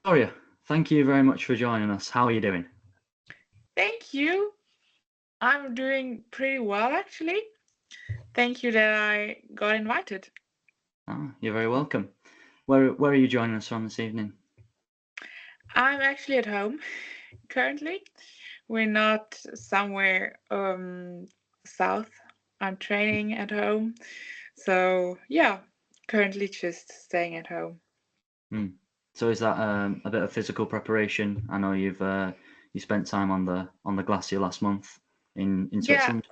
Victoria, thank you very much for joining us. How are you doing? Thank you. I'm doing pretty well, actually. Thank you that I got invited. You're very welcome. Where are you joining us from this evening? I'm actually at home currently. We're not somewhere south. I'm training at home. So, yeah, currently just staying at home. Hmm. So is that a bit of physical preparation? I know you spent time on the glacier last month in Yeah, Switzerland.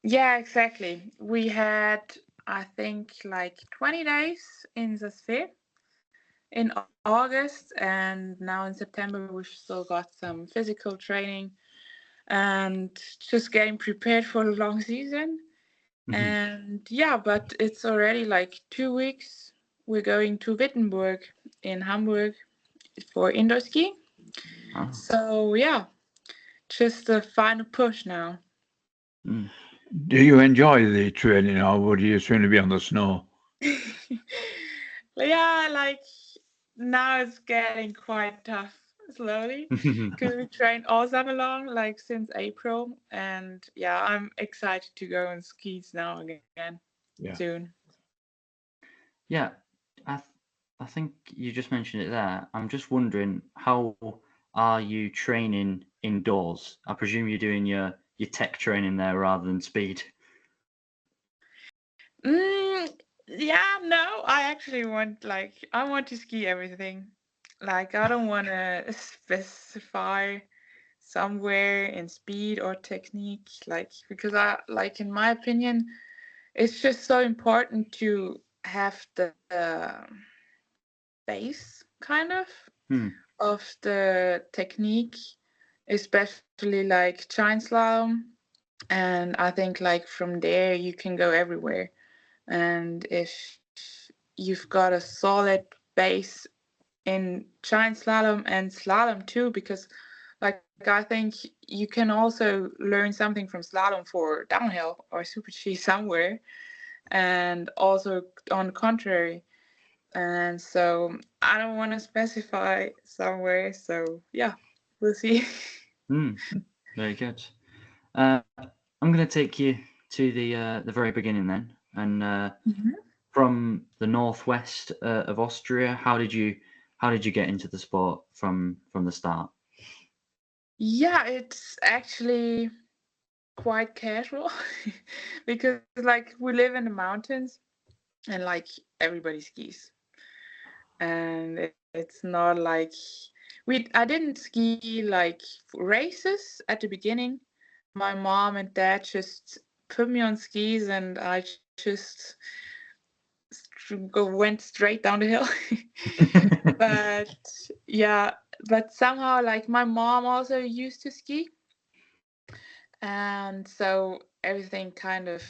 yeah, exactly. We had, I think, like 20 days in the sphere in August, and now in September we've still got some physical training and just getting prepared for the long season. Hmm. And yeah, but it's already like 2 weeks. We're going to Wittenberg in Hamburg for indoor skiing. Ah. So yeah, just the final push now. Mm. Do you enjoy the training or would you sooner be on the snow? Yeah, like now it's getting quite tough slowly because we train all summer long, like since April. And yeah, I'm excited to go on skis now again Yeah. soon. Yeah, I th- I think you just mentioned it there. I'm just wondering, how are you training indoors? I presume you're doing your tech training there rather than speed. Yeah, no, I actually want I want to ski everything. Like I don't want to specify somewhere in speed or technique, like because I like in my opinion, it's just so important to have the base of the technique, especially like giant slalom. And I think like from there you can go everywhere. And if you've got a solid base in giant slalom and slalom too, because like I think you can also learn something from slalom for downhill or super G somewhere, and also on the contrary. And so I don't want to specify somewhere. So yeah, we'll see. Hmm. Very good. I'm going to take you to the very beginning then, and from the northwest of Austria. How did you get into the sport from the start? Yeah, it's actually quite casual because like we live in the mountains and like everybody skis, and it's not like I didn't ski like races at the beginning. My mom and dad just put me on skis and I just went straight down the hill. But yeah, but somehow like my mom also used to ski, and so everything kind of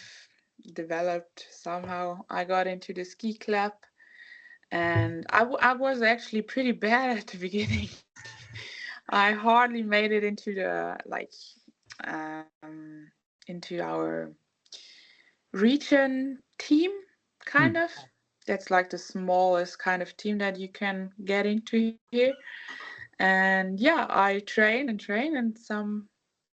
developed somehow. I got into the ski club, and I was actually pretty bad at the beginning. I hardly made it into the into our region team, kind Hmm. of. That's like the smallest kind of team that you can get into here. And yeah, I train, and some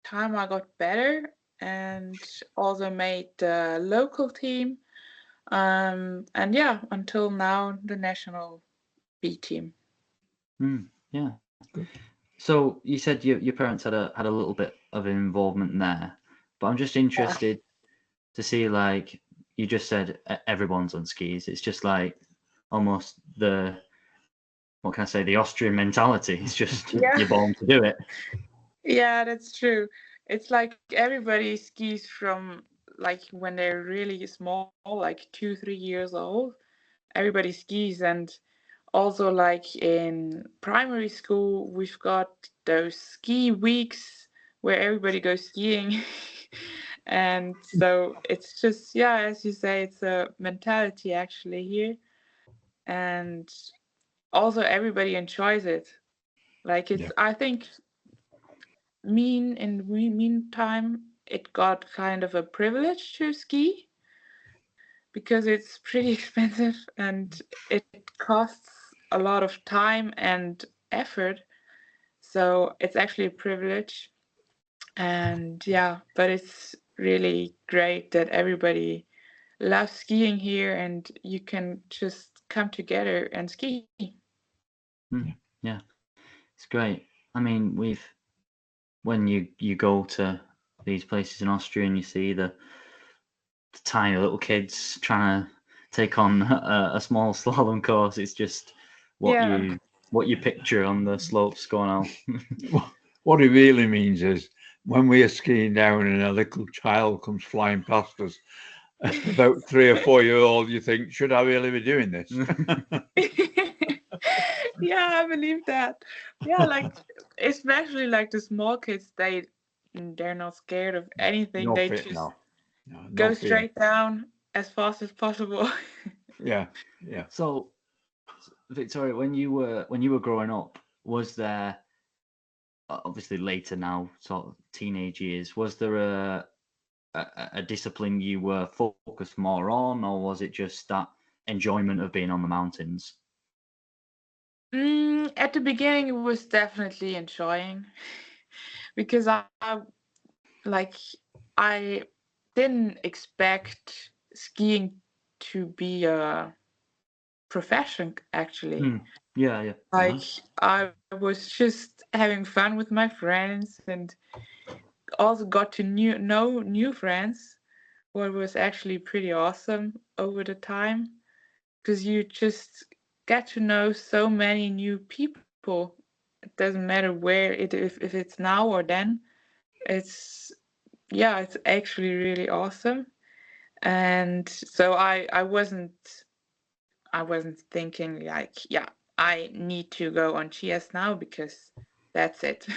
time I got better and also made the local team. And yeah, until now, the national B team. Hmm. Yeah. Good. So you said your parents had a little bit of involvement there, but I'm just Yeah. interested to see, like you just said, everyone's on skis. It's just like almost the, what can I say, the Austrian mentality. It's just Yeah. you're born to do it. Yeah, that's true. It's like everybody skis from like when they're really small, like 2, 3 years old. Everybody skis, and also like in primary school, we've got those ski weeks where everybody goes skiing. And so it's just, yeah, as you say, it's a mentality actually here. And also everybody enjoys it. Like Yeah. it's, I think, meantime, it got kind of a privilege to ski because it's pretty expensive and it costs a lot of time and effort. So it's actually a privilege. And yeah, but it's really great that everybody loves skiing here and you can just come together and ski. Yeah, it's great. I mean, when you go to these places in Austria and you see the tiny little kids trying to take on a small slalom course, it's just what you picture on the slopes going on. What it really means is when we are skiing down and a little child comes flying past us, about 3 or 4 year old, you think, should I really be doing this? Yeah, I believe that. Yeah, like especially like the small kids, they're not scared of anything. No They fear, just no go fear. straight down as fast as possible. Yeah. So, Victoria, when you were growing up, was there, obviously later now, sort of teenage years, was there a discipline you were focused more on, or was it just that enjoyment of being on the mountains? At the beginning, it was definitely enjoying because like I didn't expect skiing to be a profession actually. Yeah. Like I was just having fun with my friends and also got to know new friends, what was actually pretty awesome over the time because you just get to know so many new people. It doesn't matter where if it's now or then. It's it's actually really awesome. And so I wasn't thinking like, I need to go on GS now because that's it.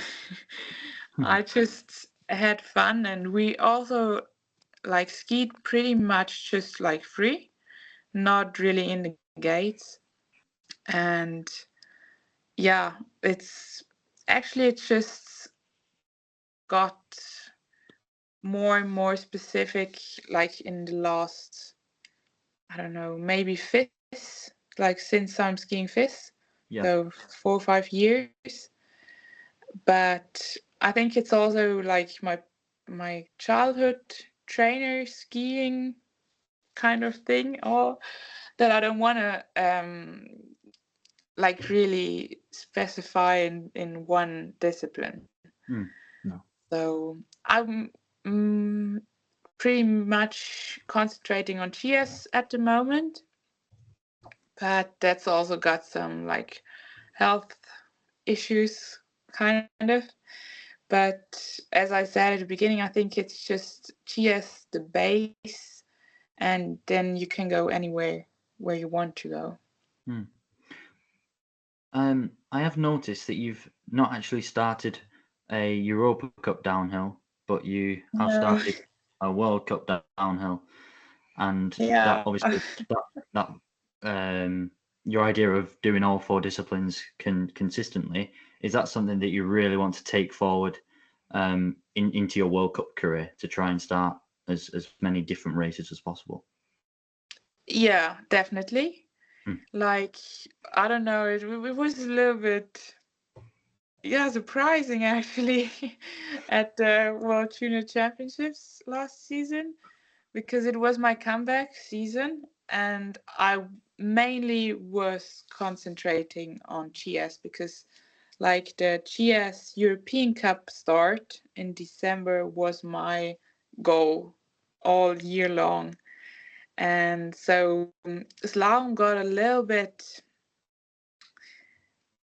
I just had fun, and we also like skied pretty much just like free, not really in the gates. And yeah, it just got more and more specific like in the last, I don't know, maybe FIS, like since I'm skiing FIS. Yeah. So 4 or 5 years. But I think it's also like my childhood trainer skiing kind of thing, or that I don't want to like really specify in one discipline. No. So I'm pretty much concentrating on GS at the moment, but that's also got some like health issues kind of. But as I said at the beginning, I think it's just GS the base, and then you can go anywhere where you want to go. I have noticed that you've not actually started a Europa Cup downhill, but you have started a World Cup downhill, and that obviously that your idea of doing all 4 disciplines consistently, is that something that you really want to take forward into your World Cup career, to try and start as many different races as possible? Yeah, definitely. Like, I don't know, it was a little bit surprising actually at the World Junior Championships last season, because it was my comeback season and I mainly was concentrating on GS because like the GS European Cup start in December was my goal all year long. And so slalom got a little bit,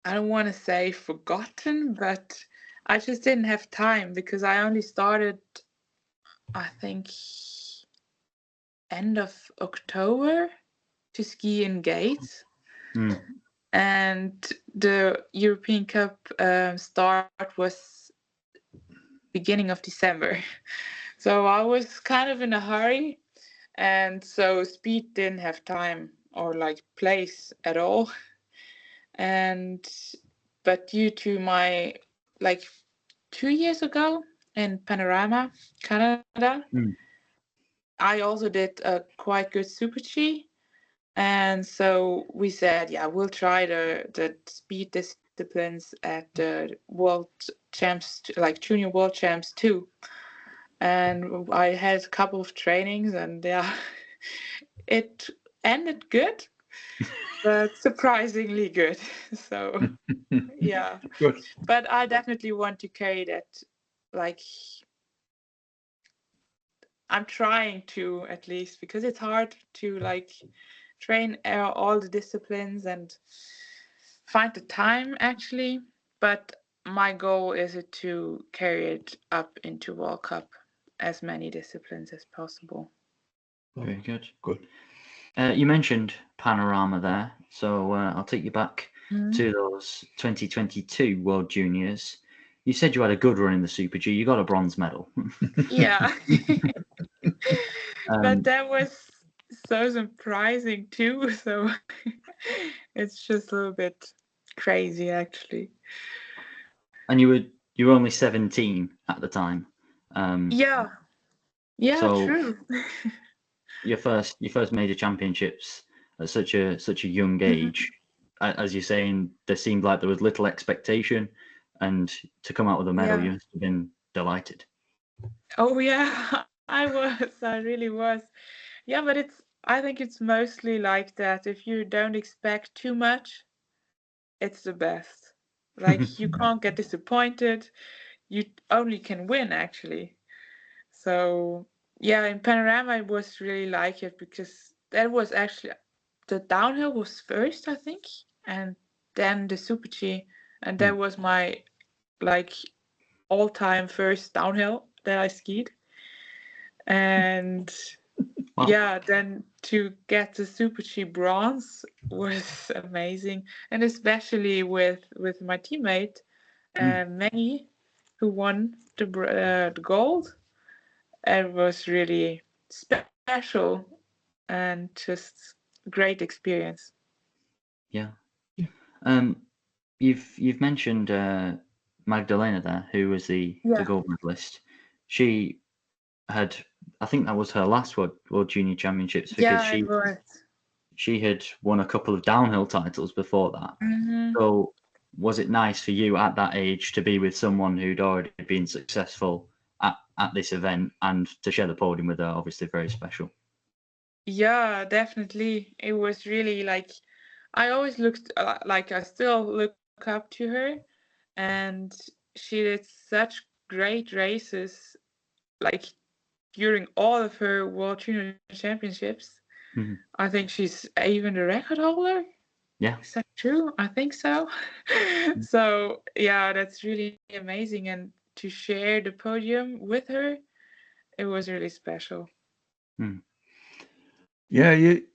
I don't want to say forgotten, but I just didn't have time because I only started, I think, end of October to ski in gates. And the European Cup start was beginning of December. So I was kind of in a hurry, and so speed didn't have time or like place at all. And but due to my like 2 years ago in Panorama, Canada, I also did a quite good Super G. And so we said, we'll try the speed discipline disciplines at the world champs, like junior world champs too. And I had a couple of trainings, and yeah, it ended good, but surprisingly good. So yeah, Good. but I definitely want to carry that. Like, I'm trying to, at least, because it's hard to like train all the disciplines and find the time actually. But my goal is to carry it up into World Cup, as many disciplines as possible. Very good. Good. You mentioned Panorama there, so I'll take you back Mhm. to those 2022 World Juniors. You said you had a good run in the Super G. You got a bronze medal. Yeah. But that was so surprising too. So it's just a little bit crazy actually. And you were only 17 at the time. Yeah. Yeah, So true. your first major championships at such a young age, as you're saying, there seemed like there was little expectation, and to come out with a medal, Yeah. you must have been delighted. Oh yeah, I really was. Yeah, but I think it's mostly like that. If you don't expect too much, it's the best. Like, you can't get disappointed. You only can win actually. So yeah, in Panorama it was really like it, because that was actually, the downhill was first, I think, and then the Super G, and that was my like all-time first downhill that I skied. And Wow. yeah, then to get the Super G bronze was amazing, and especially with my teammate Maggie, who won the gold. It was really special and just a great experience. Yeah. You've mentioned Magdalena there, who was the gold medalist. She had, I think that was her last World Junior Championships, because Yeah, it was. she had won a couple of downhill titles before that. Mm-hmm. So was it nice for you at that age to be with someone who'd already been successful at this event, and to share the podium with her? Obviously very special. Yeah, definitely. It was really like, I always looked like, I still look up to her, and she did such great races, like during all of her World Junior Championships. Mm-hmm. I think she's even the record holder. Yeah. Is that true? I think so. So yeah, that's really amazing, and to share the podium with her, it was really special. Yeah, you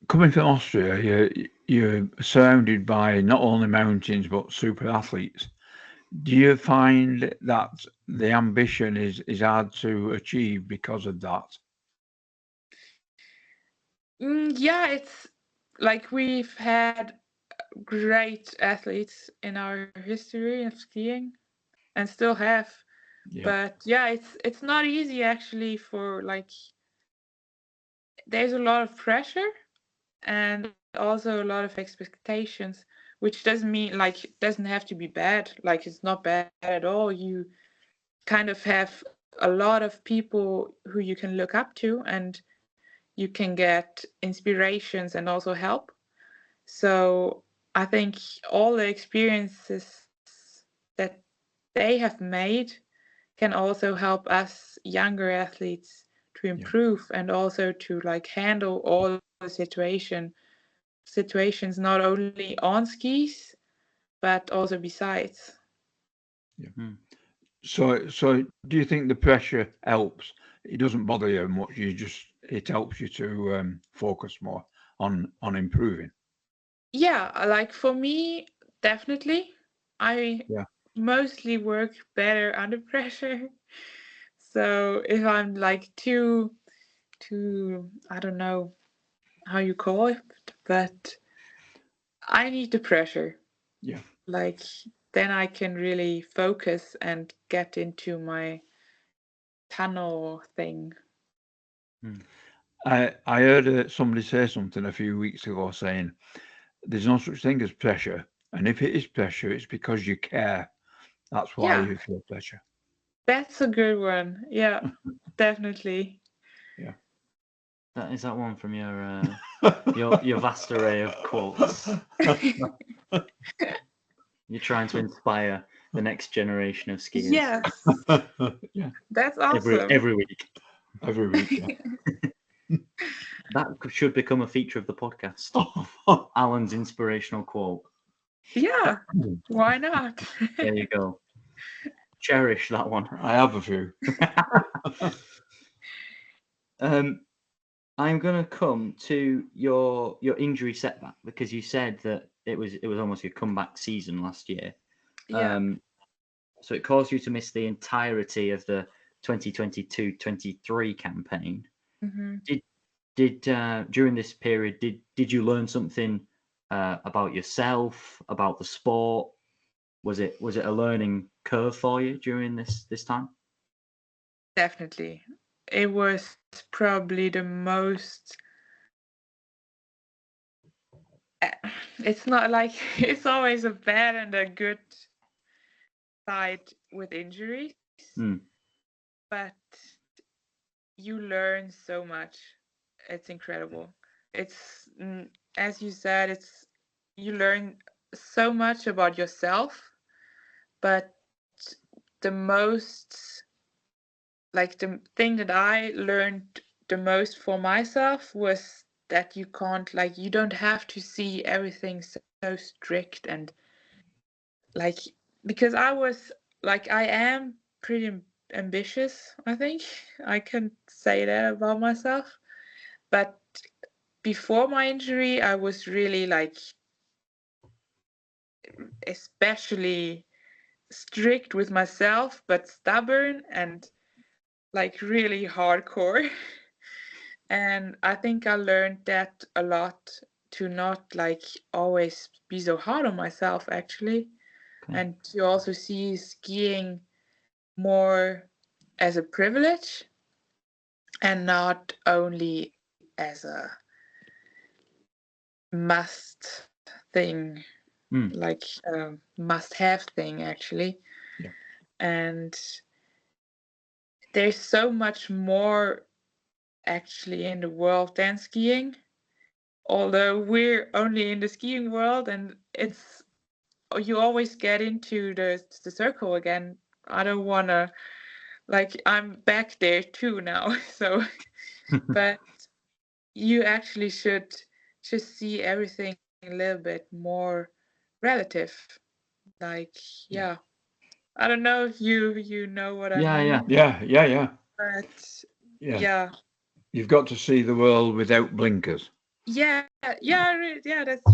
coming from Austria, you're surrounded by not only mountains but super athletes. Do you find that the ambition is hard to achieve because of that? Yeah, it's like we've had great athletes in our history of skiing, and still have. Yeah, But yeah, it's not easy actually, for like, there's a lot of pressure and also a lot of expectations, which doesn't mean like it doesn't have to be bad. Like, it's not bad at all. You kind of have a lot of people who you can look up to, and you can get inspirations and also help. So I think all the experiences that they have made can also help us younger athletes to improve, and also to like handle all the situations, not only on skis but also besides. yeah. So do you think the pressure helps? It doesn't bother you much. It helps you to focus more on improving. Yeah, like for me, definitely. I Yeah, mostly work better under pressure. So if I'm like too, I don't know how you call it, but I need the pressure. yeah. Like, then I can really focus and get into my tunnel thing. I heard somebody say something a few weeks ago saying there's no such thing as pressure. And if it is pleasure, it's because you care. That's why Yeah, you feel pleasure. that's a good one. Yeah, definitely. Yeah. Is that one from your vast array of quotes? You're trying to inspire the next generation of skiers. Yes, Yeah. that's awesome. Every week. Every week. Yeah. That should become a feature of the podcast. Alan's inspirational quote. Yeah, why not? There you go. Cherish that one. I have a few. I'm gonna come to your injury setback, because you said that it was almost your comeback season last year. Yeah. So it caused you to miss the entirety of the 2022-23 campaign. Mm-hmm. Did during this period, did you learn something about yourself, about the sport? Was it a learning curve for you during this time? Definitely. It was probably the most. It's not like it's always a bad and a good side with injuries, but you learn so much. It's incredible. It's, as you said, you learn so much about yourself, but the most, like the thing that I learned the most for myself was that you don't have to see everything so strict, and like, because I am pretty ambitious, I think. I can say that about myself. But before my injury, I was really like, especially strict with myself, but stubborn and like really hardcore. And I think I learned that a lot, to not like always be so hard on myself, actually. Okay. And to also see skiing more as a privilege and not only as a must thing, like a must have thing, actually. Yeah. And there's so much more actually in the world than skiing, although we're only in the skiing world, and you always get into the circle again. I don't want to, like, I'm back there too now. So but you actually should just see everything a little bit more relative. Like, yeah. I don't know if you know what I mean. Yeah. But Yeah. yeah. You've got to see the world without blinkers. Yeah, that's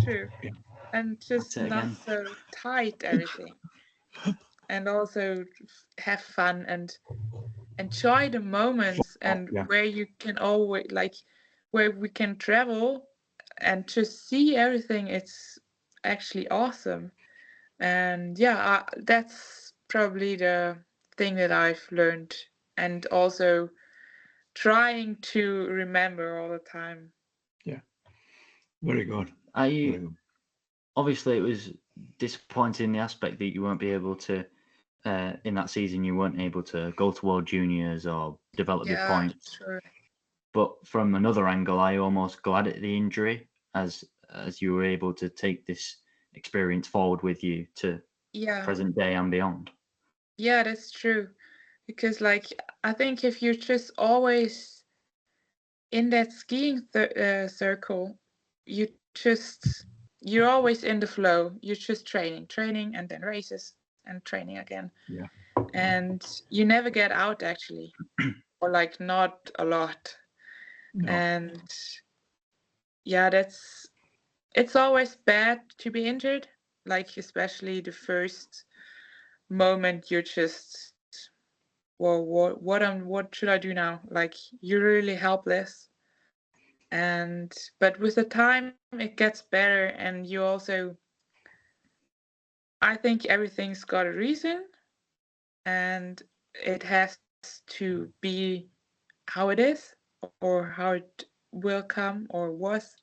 true. Yeah. And just not so tight everything. And also have fun and enjoy the moments, and where you can always, like, where we can travel and just see everything. It's actually awesome. And yeah, that's probably the thing that I've learned, and also trying to remember all the time. Yeah, very good. Obviously it was disappointing in the aspect that you won't be able to in that season, you weren't able to go to World Juniors or develop your points. Sure. But from another angle, I almost glad at the injury, as you were able to take this experience forward with you to present day and beyond. Yeah, that's true. Because, like, I think if you're just always in that skiing circle, you're always in the flow. You're just training, and then races and training again. Yeah. And you never get out, actually, or like not a lot. No. And yeah, it's always bad to be injured, like especially the first moment you're just, well, what should I do now? Like, you're really helpless. But with the time it gets better, and you also, I think everything's got a reason, and it has to be how it is, or how it will come or was.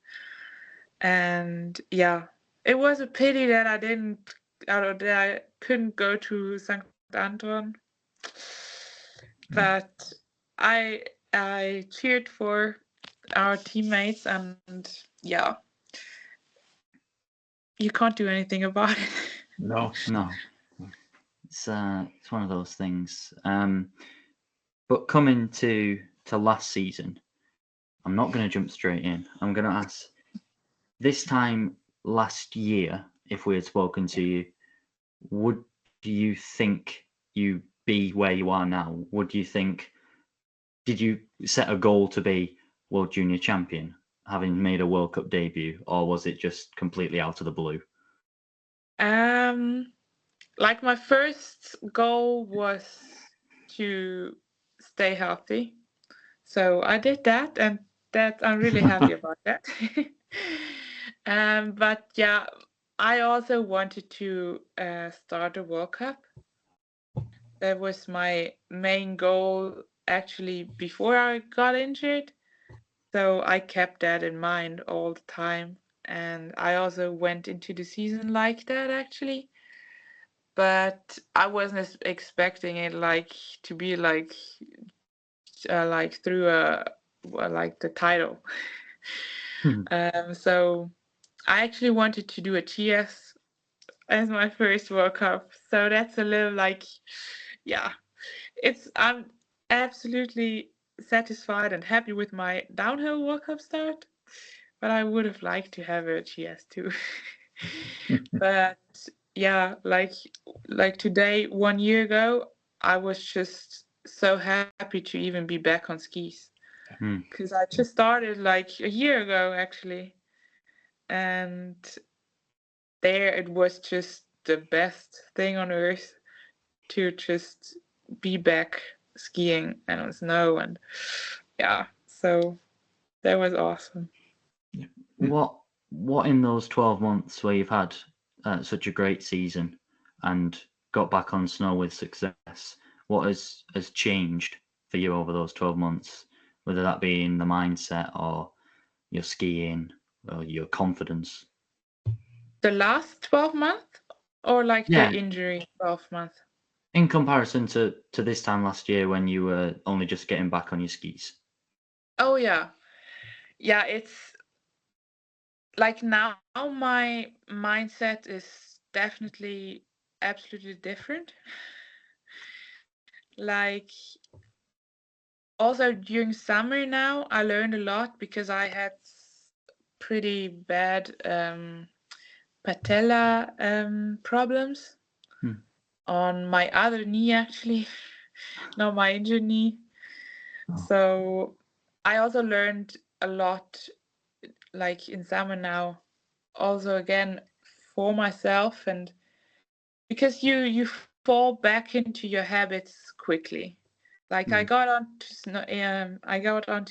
And yeah, it was a pity that I couldn't go to St. Anton, but I cheered for our teammates, and yeah, you can't do anything about it. No. It's one of those things. But coming to last season, I'm not going to jump straight in. I'm going to ask, this time last year, if we had spoken to you, would you think you be where you are now? Did you set a goal to be World Junior Champion, having made a World Cup debut, or was it just completely out of the blue? Like my first goal was to stay healthy. So I did that, and I'm really happy about that. But yeah, I also wanted to start a World Cup. That was my main goal actually before I got injured. So I kept that in mind all the time. And I also went into the season like that actually. But I wasn't expecting it to be through the title. So I actually wanted to do a TS as my first World Cup. So that's a little I'm absolutely satisfied and happy with my downhill World Cup start, but I would have liked to have a GS too. But yeah, like today, 1 year ago, I was just so happy to even be back on skis, because I just started like a year ago actually, and there it was just the best thing on earth to just be back skiing and on snow, and yeah, so that was awesome. What in those 12 months where you've had such a great season and got back on snow with success, what has changed for you over those 12 months, whether that be in the mindset or your skiing or your confidence? The last 12 months or Yeah. the injury 12 months? In comparison to this time last year when you were only just getting back on your skis. Oh yeah. Yeah, it's like now my mindset is definitely absolutely different. Like also during summer now I learned a lot because I had pretty bad patella problems on my other knee actually, not my injured knee. So I also learned a lot like in summer now, also again for myself, and because you fall back into your habits quickly. Like I got onto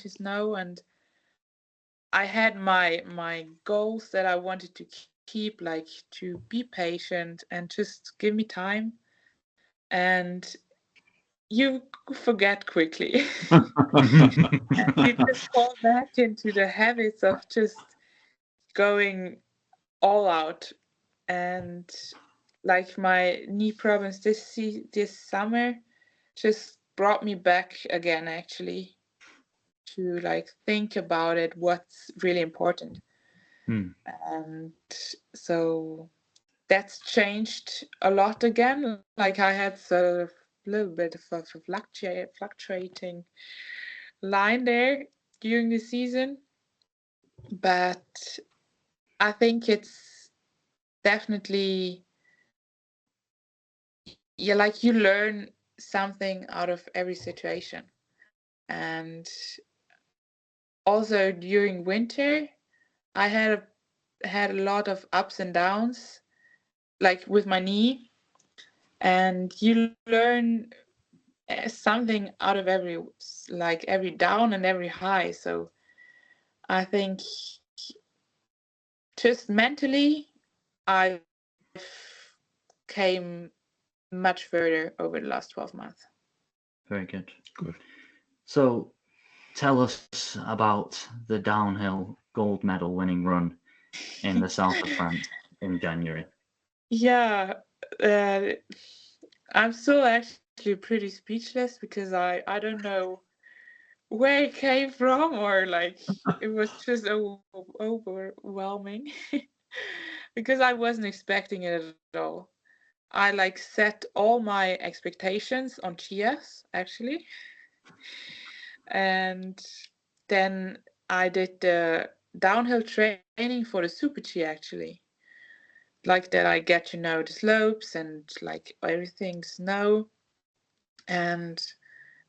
snow and I had my goals that I wanted to keep, like to be patient and just give me time, and you forget quickly. And you just fall back into the habits of just going all out. And like my knee problems this summer just brought me back again actually to like think about it, what's really important. And so that's changed a lot again. Like I had sort of a little bit of a fluctuating line there during the season, but I think it's definitely like you learn something out of every situation. And also during winter I had a lot of ups and downs, like with my knee, and you learn something out of every down and every high. So I think just mentally I came much further over the last 12 months. Very good. So tell us about the downhill gold medal winning run in the south of France in January? Yeah, I'm still actually pretty speechless because I don't know where it came from, or like it was just overwhelming because I wasn't expecting it at all. I like set all my expectations on Chias actually, and then I did the downhill training for the Super G actually. Like that, I get to know the slopes and like everything snow, and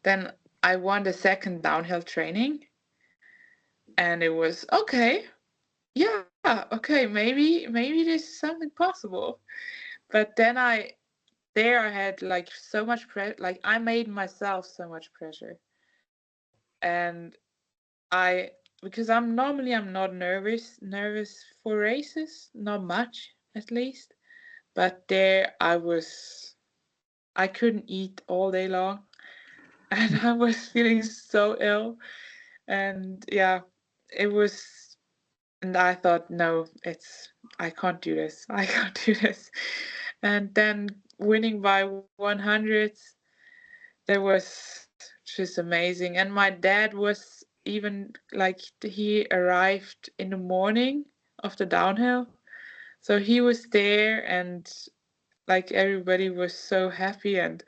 then I won the second downhill training, and it was okay. Yeah, okay, maybe there's something possible. But then I had like so much pressure, like I made myself so much pressure. And I, because I'm not nervous for races, not much at least. But there I couldn't eat all day long and I was feeling so ill. And yeah, it was, and I thought, no, I can't do this. I can't do this. And then winning by 100s, that was just amazing. And my dad was even like, he arrived in the morning of the downhill. So he was there, and like everybody was so happy, and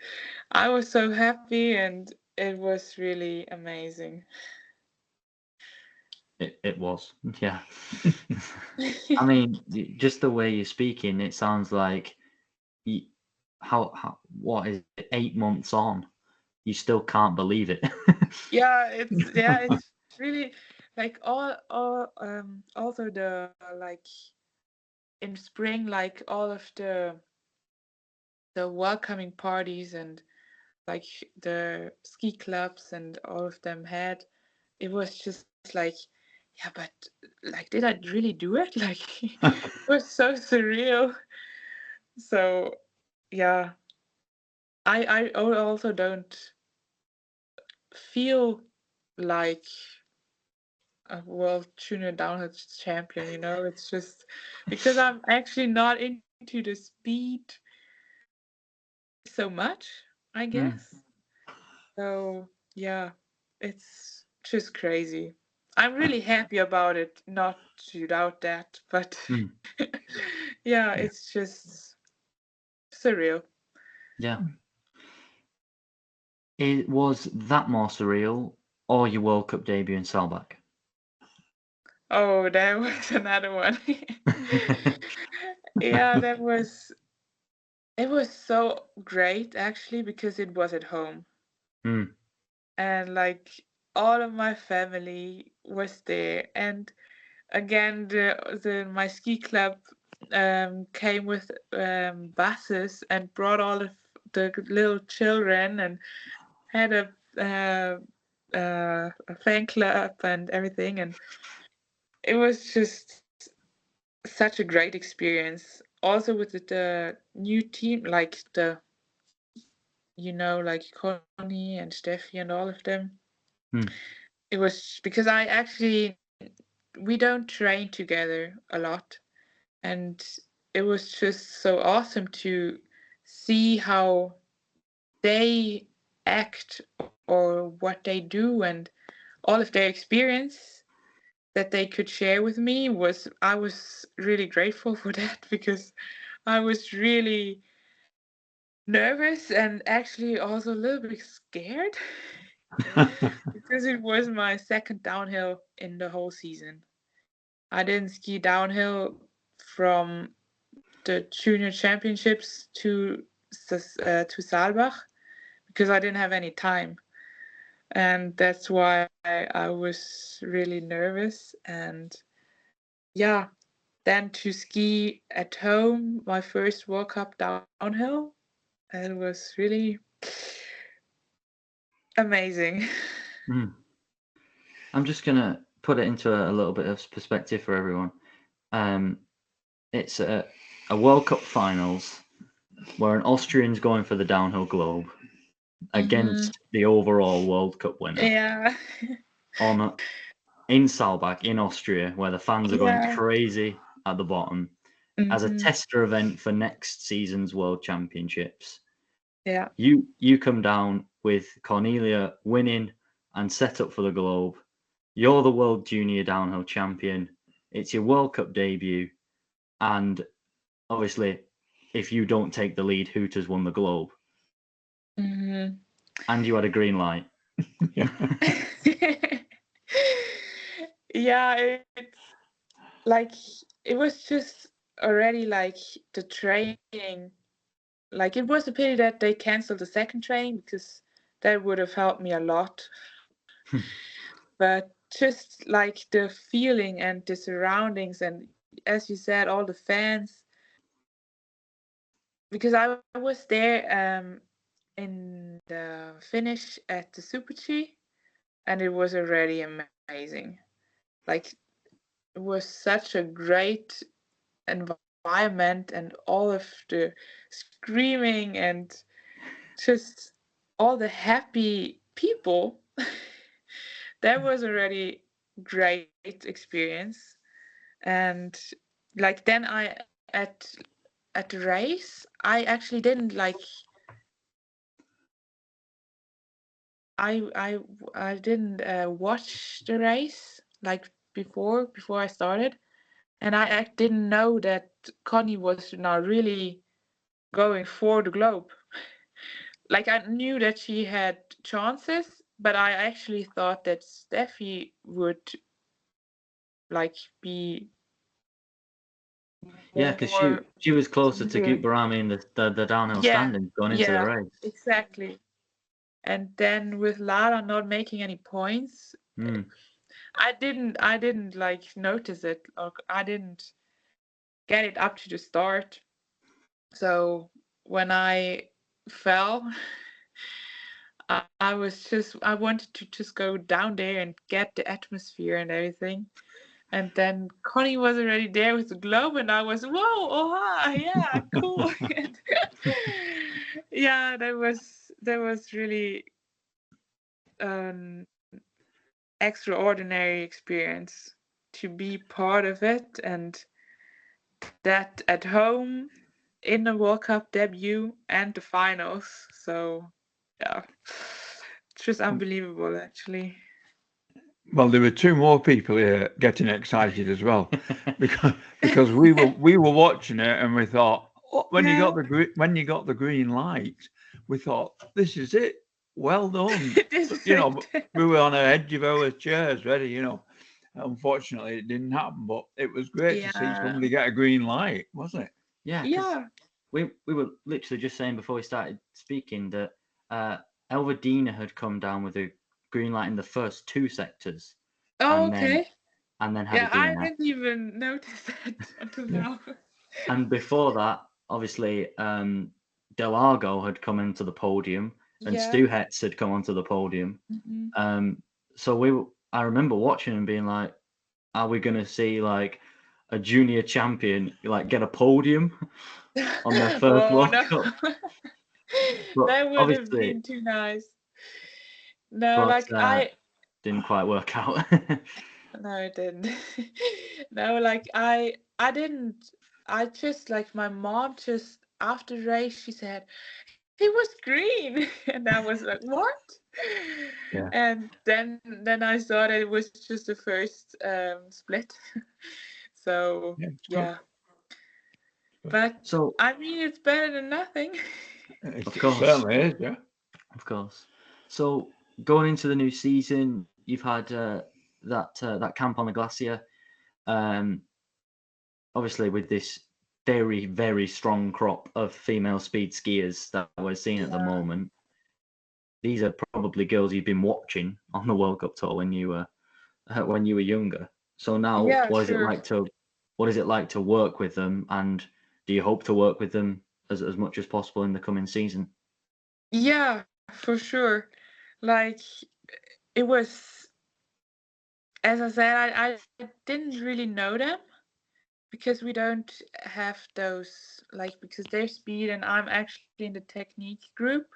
I was so happy, and it was really amazing. It was, yeah. I mean, just the way you're speaking, it sounds like what is it, 8 months on, you still can't believe it. It's really like also the like in spring, like all of the welcoming parties and like the ski clubs and all of them had, it was just like, yeah, but like, did I really do it? Like, it was so surreal. So yeah, I also don't feel like a world junior downhill champion, you know. It's just because I'm actually not into the speed so much, I guess. So yeah, it's just crazy. I'm really happy about it, not to doubt that, but yeah, it's just surreal. Yeah. It was that more surreal, or your World Cup debut in Saalbach? Oh, that was another one. Yeah, it was so great actually because it was at home. And like all of my family was there, and again my ski club came with buses and brought all of the little children and had a fan club and everything, and it was just such a great experience. Also with the new team, like like Connie and Steffi and all of them. It was because we don't train together a lot, and it was just so awesome to see how they act or what they do, and all of their experience that they could share with me. I was really grateful for that because I was really nervous and actually also a little bit scared because it was my second downhill in the whole season. I didn't ski downhill from the junior championships to Saalbach because I didn't have any time, and that's why I was really nervous. And yeah, then to ski at home, my first World Cup downhill, it was really amazing. I'm just gonna put it into a little bit of perspective for everyone. It's a World Cup finals where an Austrian's going for the downhill globe against the overall World Cup winner. Yeah. In Saalbach in Austria, where the fans are going crazy at the bottom, as a tester event for next season's World Championships. Yeah. You come down with Cornelia winning and set up for the globe. You're the World Junior Downhill Champion. It's your World Cup debut. And obviously, if you don't take the lead, Hooters won the globe. Mm-hmm. And you had a green light. Yeah, it's like it was just already like the training. Like it was a pity that they canceled the second training because that would have helped me a lot. But just like the feeling and the surroundings, and as you said, all the fans. Because I was there in the finish at the Super G, and it was already amazing. Like it was such a great environment, and all of the screaming and just all the happy people. That was already great experience. And like then at the race, I actually didn't like I didn't watch the race like before I started, and I didn't know that Connie was now really going for the globe. Like I knew that she had chances, but I actually thought that Steffi would like be Yeah, because more. she was closer to Gutbarami in the downhill standings going into the race. Exactly. And then with Lara not making any points, I didn't like notice it, or I didn't get it up to the start. So when I fell, I wanted to just go down there and get the atmosphere and everything. And then Connie was already there with the globe, and I was, whoa, oh hi, yeah, cool. Yeah, that was really an extraordinary experience to be part of it, and that at home in the World Cup debut and the finals. So yeah, it's just unbelievable actually. Well, there were two more people here getting excited as well, because we were watching it and we thought, when you got the green light, we thought, this is it, well done. We were on the edge of our chairs ready. Unfortunately, it didn't happen, but it was great to see somebody get a green light, wasn't it? Yeah. We were literally just saying before we started speaking that Elvadina had come down with a green light in the first two sectors. Oh, okay. And then had a DNF. I didn't even notice that until now. And before that, obviously, Delargo had come into the podium, and Stu Hetz had come onto the podium. So I remember watching and being like, are we going to see like a junior champion like get a podium on their first World Cup? That would have been too nice. No, like I didn't quite work out. No, it didn't. No, like I didn't. I just like my mom just after the race she said he was green, and I was like, what? Yeah. And then I saw that it was just the first split. So yeah. But so I mean, it's better than nothing. Of course, certainly is, yeah. Of course. So going into the new season, you've had that camp on the glacier. Obviously, with this very, very strong crop of female speed skiers that we're seeing at the moment, these are probably girls you've been watching on the World Cup tour when you were younger. So now, what is it like to work with them, and do you hope to work with them as much as possible in the coming season? Yeah, for sure. Like it was, as I said, I didn't really know them because we don't have those, like, because they're speed and I'm actually in the technique group,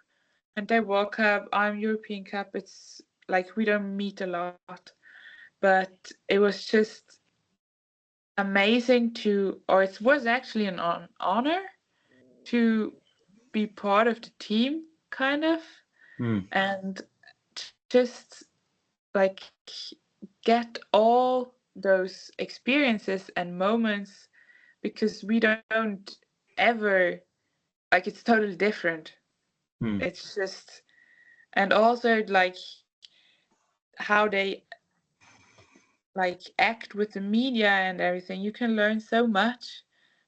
and they World Cup, I'm European Cup. It's like we don't meet a lot, but it was just amazing or it was actually an honor to be part of the team, kind of, and just like get all those experiences and moments, because we don't ever, like, it's totally different. It's just, and also like how they like act with the media and everything. You can learn so much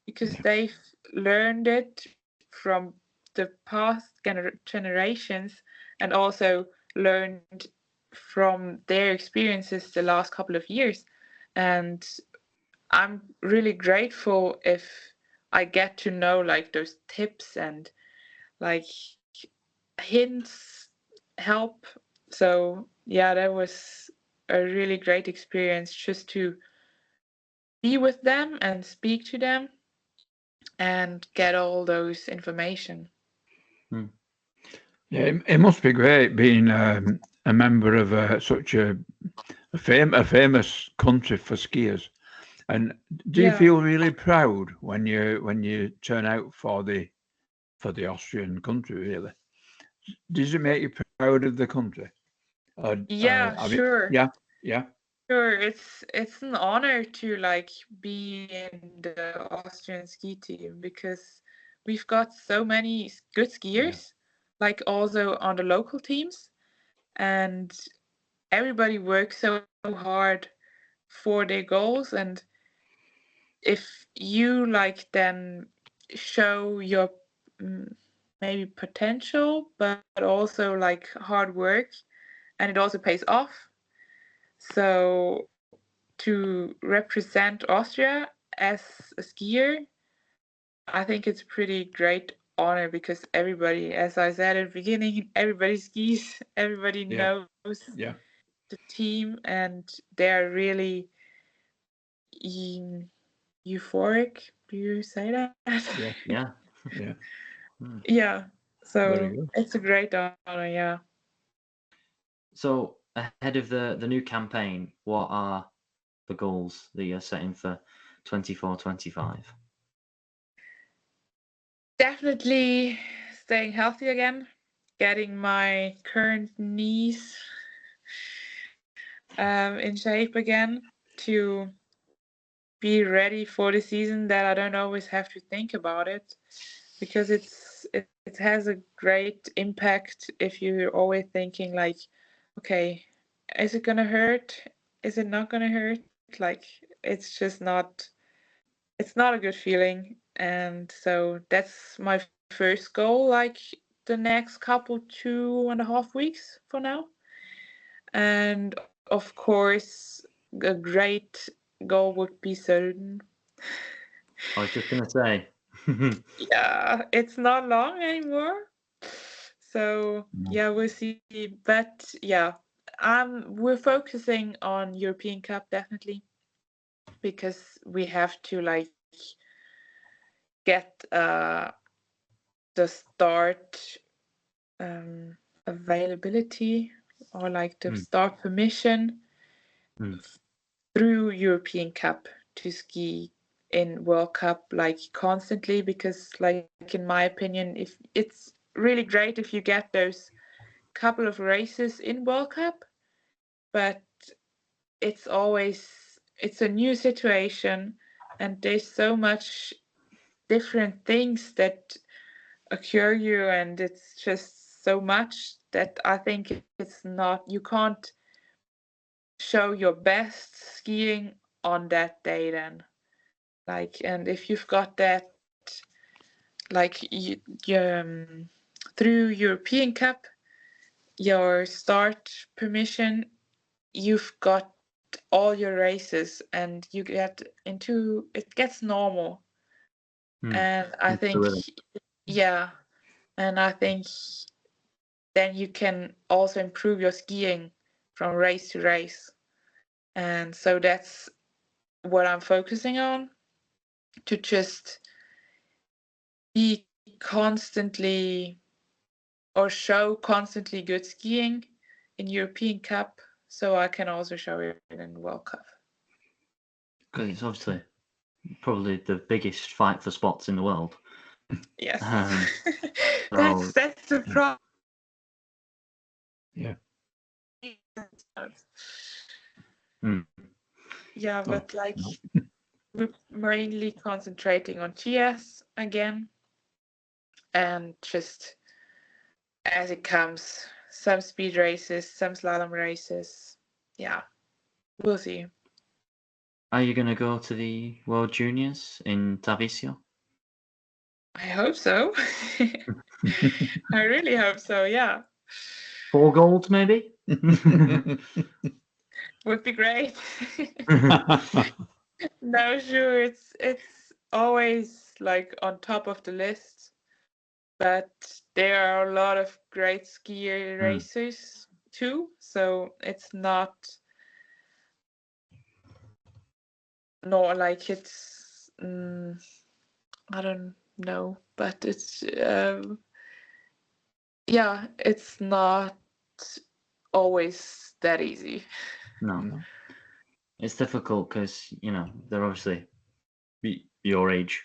because they've learned it from the past generations, and also learned from their experiences the last couple of years. And I'm really grateful if I get to know like those tips and like hints, help. So yeah, that was a really great experience, just to be with them and speak to them and get all those information. Yeah, it must be great being a member of such a famous country for skiers. And do you feel really proud when you turn out for the Austrian country? Really, does it make you proud of the country? Sure. Yeah. Sure, it's an honor to like be in the Austrian ski team, because we've got so many good skiers, like also on the local teams, and everybody works so hard for their goals. And if you like then show your maybe potential, but also like hard work, and it also pays off. So to represent Austria as a skier, I think it's a pretty great honor, because everybody, as I said at the beginning, everybody skis, everybody knows the team, and they're really euphoric. Do you say that? Yeah. Yeah. So it's a great honor, yeah. So ahead of the new campaign, what are the goals that you're setting for 24-25? Definitely staying healthy again, getting my current knees in shape again, to be ready for the season, that I don't always have to think about it, because it has a great impact if you're always thinking like, okay, is it gonna hurt? Is it not gonna hurt? Like, it's just not, it's not a good feeling. And so that's my first goal, like the next couple 2.5 weeks for now. And of course, a great goal would be certain. I was just gonna say. Yeah, it's not long anymore. So yeah, we'll see. But yeah, we're focusing on European Cup definitely, because we have to like get the start availability, or like the start permission through European Cup to ski in World Cup like constantly, because like in my opinion, if it's really great if you get those couple of races in World Cup, but it's a new situation, and there's so much different things that occur you, and it's just so much that I think it's not, you can't show your best skiing on that day then. Like, and if you've got that, like through European Cup, your start permission, you've got all your races, and you get into, it gets normal. And I think, yeah, and I think then you can also improve your skiing from race to race. And so that's what I'm focusing on, to just be constantly, or show constantly good skiing in European Cup, so I can also show it in World Cup. Because it's obviously probably the biggest fight for spots in the world. Yes. So, that's the problem. Yeah. Yeah, but like we're mainly concentrating on GS again, and just as it comes, some speed races, some slalom races. Yeah, we'll see. are you going to go to the World Juniors in Tarvisio? I hope so. I really hope so. Yeah, 4 gold, maybe. would be great. No, sure. It's always like on top of the list, but there are a lot of great skier racers too. So it's not like it's I don't know, but it's yeah, it's not always that easy. No. It's difficult because, they're obviously your age.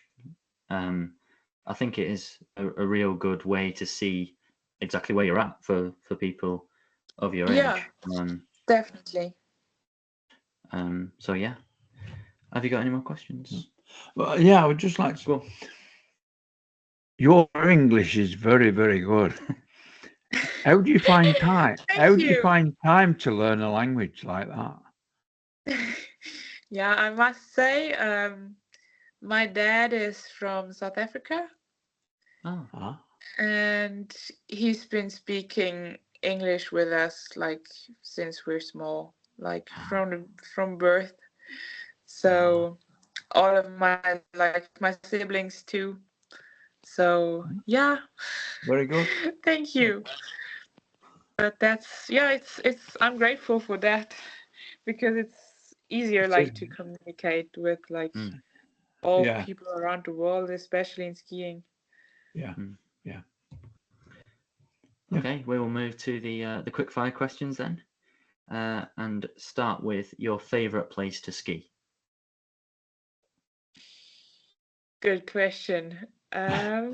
I think it is a real good way to see exactly where you're at for people of your age. Definitely. So yeah. Have you got any more questions? Well, yeah, I would just like to. Well, your English is very, very good. How do you find time? How do you find time to learn a language like that? Yeah, I must say, my dad is from South Africa. Oh. And he's been speaking English with us like since we're small, like from birth. So all of my siblings too. So yeah. Very good. Thank you. But it's I'm grateful for that because it's easier to communicate with all people around the world, especially in skiing. Yeah. Yeah. Okay, we will move to the quick fire questions then, and start with your favorite place to ski. Good question. I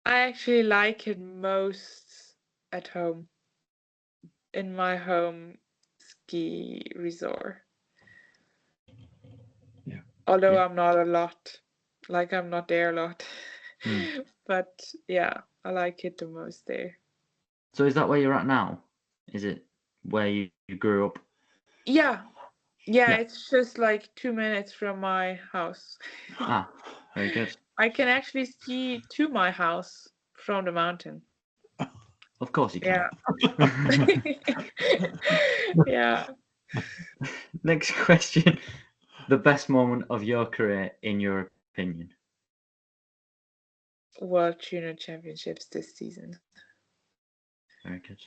actually like it most at home, in my home ski resort. Yeah. Although I'm not a lot, I'm not there a lot. But yeah, I like it the most there. So is that where you're at now? Is it where you grew up? Yeah, it's just like 2 minutes from my house. Very good. I can actually ski to my house from the mountain. Of course you can. Yeah. Next question. The best moment of your career, in your opinion? World Junior Championships this season. Very good.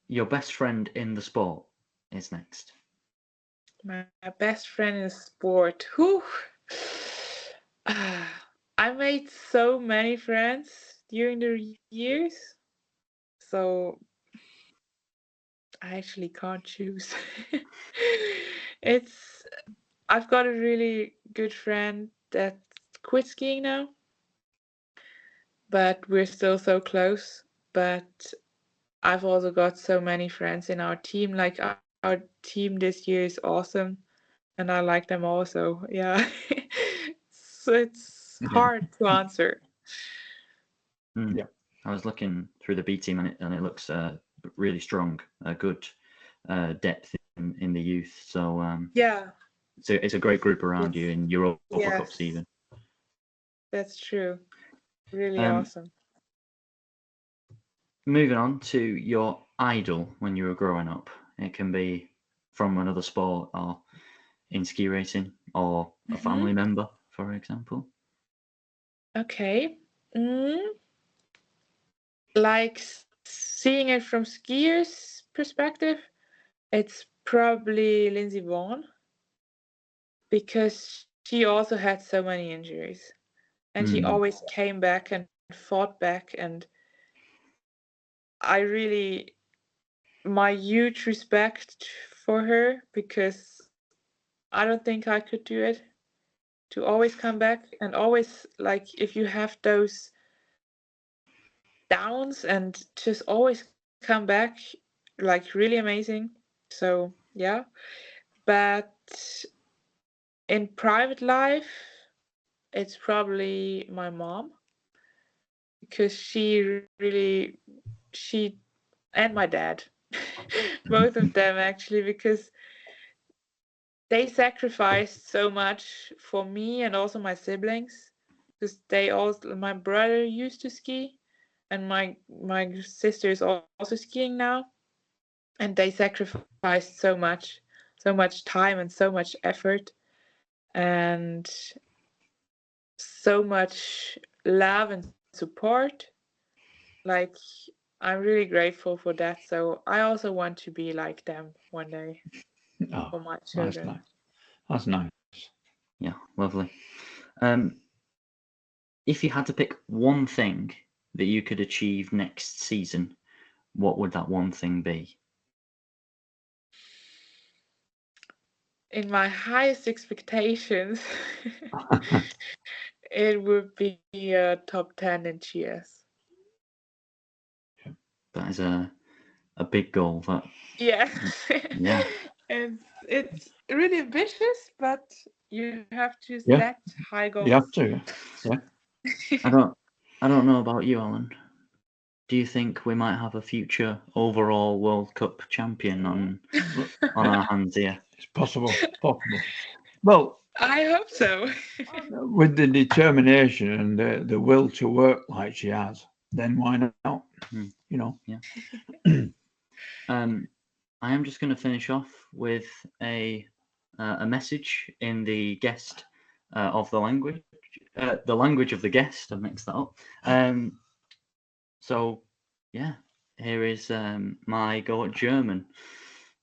Your best friend in the sport is next. My best friend in sport. Whew. I made so many friends during the years, so I actually can't choose. I've got a really good friend that quit skiing now, but we're still so close. But I've also got so many friends in our team. Like our team this year is awesome, and I like them also. Yeah. So it's hard to answer. Yeah. I was looking through the B team and it looks really strong, good depth in the youth. So it's a great group around you in Europa Cups even. That's true. Really awesome. Moving on to your idol when you were growing up. It can be from another sport or in ski racing or a family member, for example. Okay. Like seeing it from skiers' perspective, it's probably Lindsey Vonn, because she also had so many injuries and she always came back and fought back, and my huge respect for her, because I don't think I could do it. To always come back and always, like, if you have those downs and just always come back, like, really amazing. So yeah, but in private life, it's probably my mom, because she and my dad, both of them actually, because they sacrificed so much for me and also my siblings, because my brother used to ski, and my sister is also skiing now, and they sacrificed so much time and so much effort and so much love and support. Like, I'm really grateful for that. So I also want to be like them one day for my children. That's nice. Yeah, lovely. If you had to pick one thing that you could achieve next season, what would that one thing be? In my highest expectations, it would be a top 10 in cheers. That is a big goal. That Yeah. Yeah. It's really ambitious, but you have to Yeah. set high goals. You have to. Yeah. I don't know about you, Alan. Do you think we might have a future overall World Cup champion on our hands here? It's possible. Well, I hope so. with the determination and the will to work like she has, then why not? You know. Yeah. I am just going to finish off with a message in the guest of the language of the guest. I mixed that up. So yeah, here is my go at German.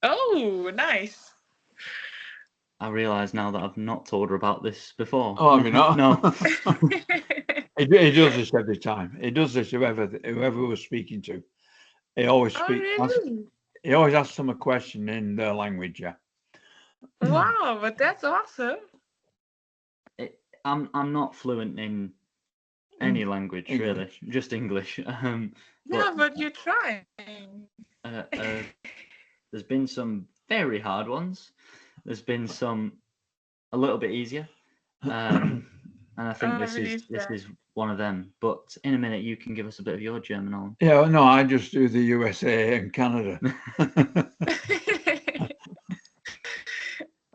Oh, nice. I realise now that I've not told her about this before. Oh, I mean, no. He does this every time. He does this whoever we're speaking to. He always he always asks them a question in their language. Yeah. Wow, but that's awesome. I'm not fluent in any language, English. Really, just English. But you're trying. There's been some very hard ones. There's been some a little bit easier, and I think this is one of them. But in a minute, you can give us a bit of your German, Alan. Yeah, no, I just do the USA and Canada.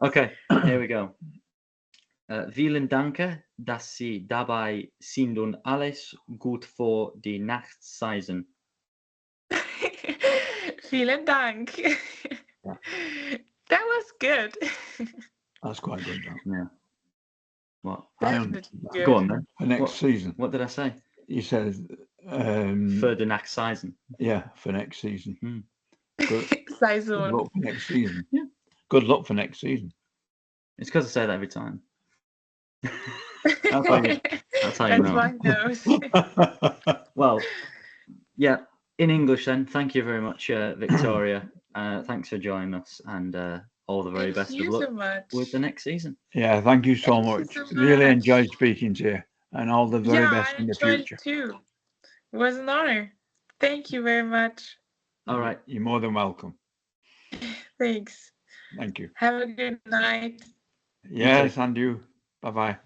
Okay, here we go. Vielen Dank, dass Sie dabei sind und alles gut für die Nachtsseason. Vielen Dank. Yeah. That was good. That's quite good, though. Yeah. What? Good. Go on then. For next season. What did I say? You said for the next season. Yeah, for next season. Good luck for next season. Yeah. Good luck for next season. It's because I say that every time. That's how you know. My nose. Well, yeah. In English, then. Thank you very much, Victoria. Thanks for joining us, and all the very best of luck with the next season. Yeah, thank you so much. Really enjoyed speaking to you, and all the very best in the future. Too. It was an honor. Thank you very much. All right. You're more than welcome. Thanks. Thank you. Have a good night. Yes, and you. Bye-bye.